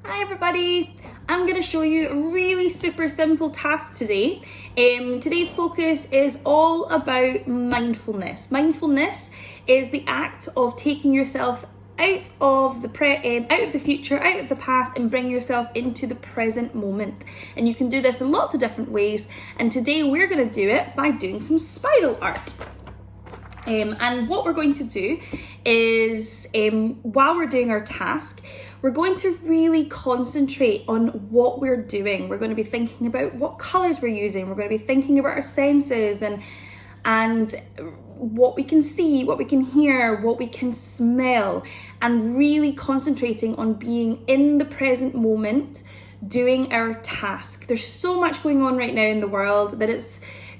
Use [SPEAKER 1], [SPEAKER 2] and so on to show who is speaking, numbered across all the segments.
[SPEAKER 1] Hi everybody, I'm going to show you a really super simple task today. Today's focus is all about mindfulness. Mindfulness is the act of taking yourself out of the future, out of the past, and bring yourself into the present moment. And you can do this in lots of different ways, and today we're going to do it by doing some spiral art. And what we're going to do is, while we're doing our task, we're going to really concentrate on what we're doing. We're going to be thinking about what colours we're using. We're going to be thinking about our senses and what we can see, what we can hear, what we can smell, and really concentrating on being in the present moment, doing our task. There's so much going on right now in the world that it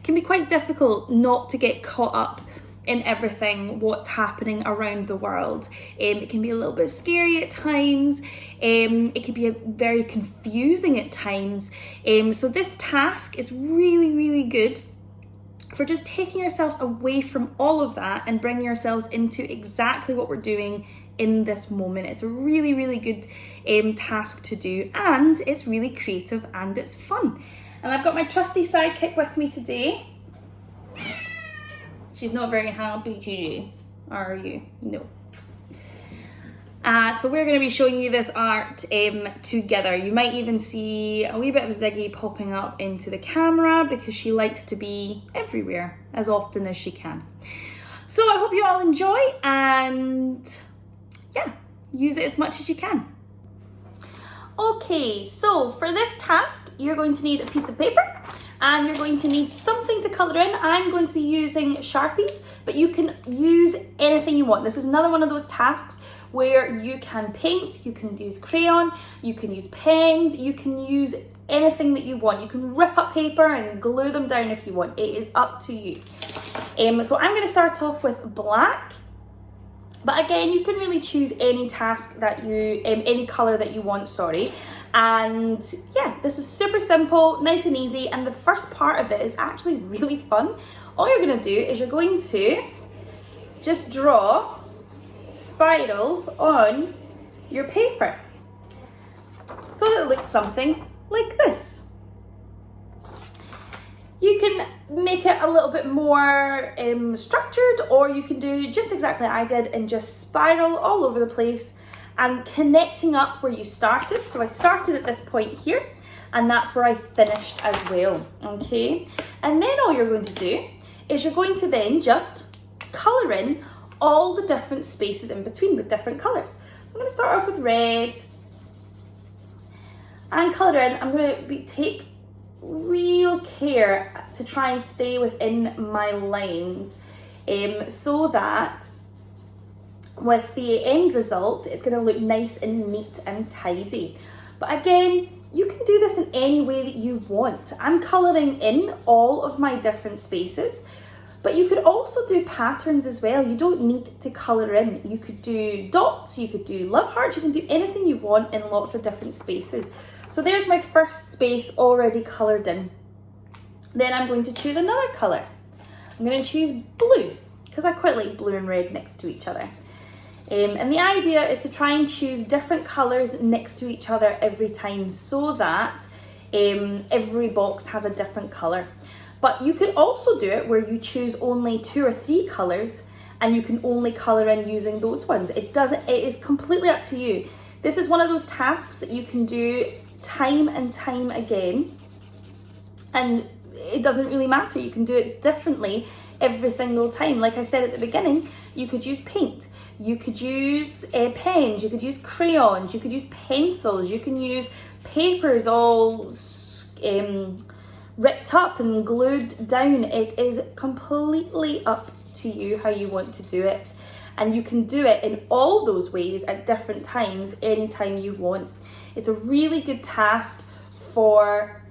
[SPEAKER 1] can be quite difficult not to get caught up in everything what's happening around the world. It can be a little bit scary at times. It can be very confusing at times. So this task is really good for just taking ourselves away from all of that and bringing ourselves into exactly what we're doing in this moment. It's a really good task to do, and it's really creative and it's fun. And I've got my trusty sidekick with me today. She's not very happy, Gigi, are you? No. So we're going to be showing you this art together. You might even see a wee bit of Ziggy popping up into the camera because she likes to be everywhere as often as she can. So I hope you all enjoy and yeah, use it as much as you can. Okay, so for this task, you're going to need a piece of paper and you're going to need something to colour in. I'm going to be using Sharpies, but you can use anything you want. This is another one of those tasks where you can paint, you can use crayon, you can use pens, you can use anything that you want. You can rip up paper and glue them down if you want. It is up to you. So I'm going to start off with black. But again, you can really choose any task that you, any colour that you want, sorry. And yeah, this is super simple, nice and easy. And the first part of it is actually really fun. All you're gonna do is you're going to just draw spirals on your paper so that it looks something like this. You can make it a little bit more structured, or you can do just exactly like I did and just spiral all over the place and connecting up where you started. So I started at this point here and that's where I finished as well, okay? And then all you're going to do is you're going to then just colour in all the different spaces in between with different colours. So I'm going to start off with red and colour in. I'm going to take real care to try and stay within my lines so that with the end result it's going to look nice and neat and tidy. But again, you can do this in any way that you want. I'm colouring in all of my different spaces, but you could also do patterns as well. You don't need to colour in. You could do dots, you could do love hearts, you can do anything you want in lots of different spaces. So there's my first space already coloured in. Then I'm going to choose another colour. I'm going to choose blue because I quite like blue and red next to each other. And the idea is to try and choose different colours next to each other every time so that every box has a different colour. But you could also do it where you choose only 2 or 3 colours and you can only colour in using those ones. It is completely up to you. This is one of those tasks that you can do time and time again, and it doesn't really matter. You can do it differently every single time. Like I said at the beginning, you could use paint, you could use pens, you could use crayons, you could use pencils, you can use papers all ripped up and glued down. It is completely up to you how you want to do it, and you can do it in all those ways at different times anytime you want. It's a really good task for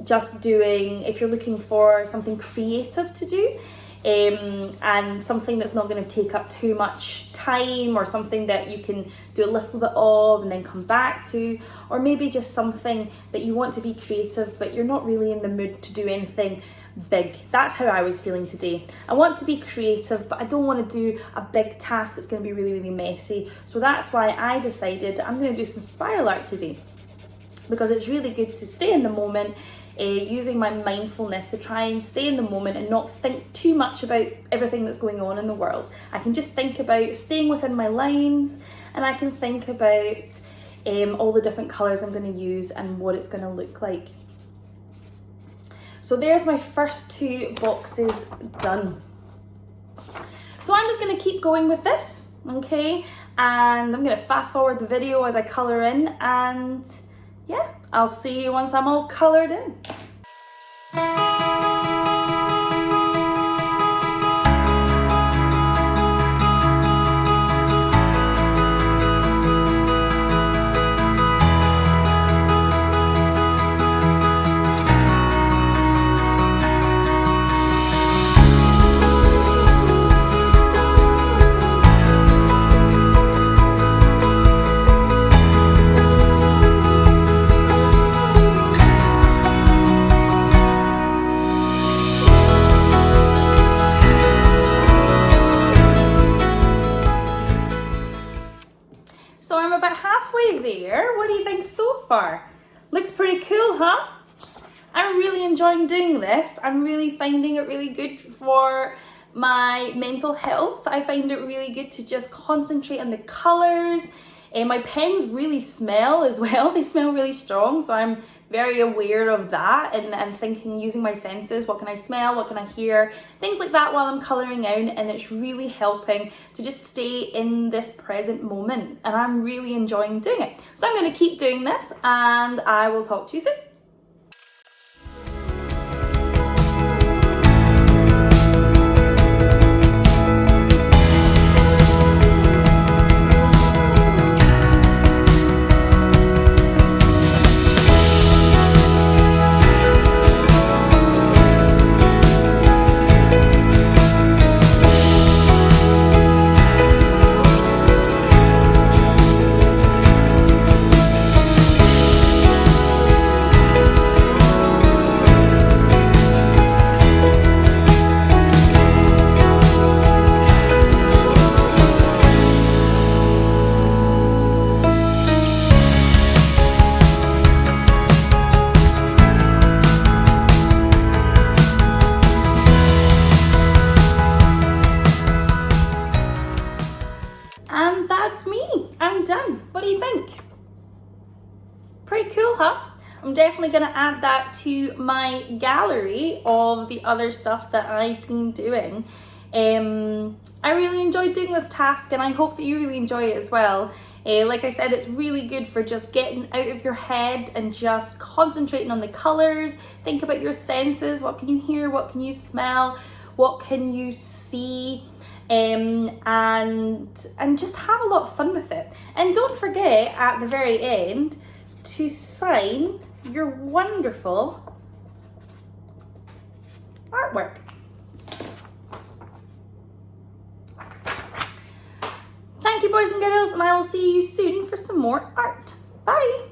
[SPEAKER 1] just doing if you're looking for something creative to do, and something that's not going to take up too much time, or something that you can do a little bit of and then come back to, or maybe just something that you want to be creative but you're not really in the mood to do anything big. That's how I was feeling today. I want to be creative, but I don't want to do a big task that's going to be really, really messy. So that's why I decided I'm going to do some spiral art today, because it's really good to stay in the moment, using my mindfulness to try and stay in the moment and not think too much about everything that's going on in the world. I can just think about staying within my lines, and I can think about all the different colours I'm going to use and what it's going to look like. So there's my first 2 boxes done. So I'm just going to keep going with this, okay? And I'm going to fast forward the video as I colour in, and yeah, I'll see you once I'm all coloured in. So I'm about halfway there. What do you think so far? Looks pretty cool, huh? I'm really enjoying doing this. I'm really finding it really good for my mental health. I find it really good to just concentrate on the colours. And my pens really smell as well. They smell really strong, so I'm very aware of that and thinking, using my senses, what can I smell, what can I hear, things like that while I'm colouring out, and it's really helping to just stay in this present moment, and I'm really enjoying doing it. So I'm going to keep doing this, and I will talk to you soon. And that's me. I'm done. What do you think? Pretty cool, huh? I'm definitely going to add that to my gallery of the other stuff that I've been doing. I really enjoyed doing this task, and I hope that you really enjoy it as well. Like I said, it's really good for just getting out of your head and just concentrating on the colours. Think about your senses. What can you hear? What can you smell? What can you see? And just have a lot of fun with it. And don't forget at the very end to sign your wonderful artwork. Thank you, boys and girls, and I will see you soon for some more art. Bye!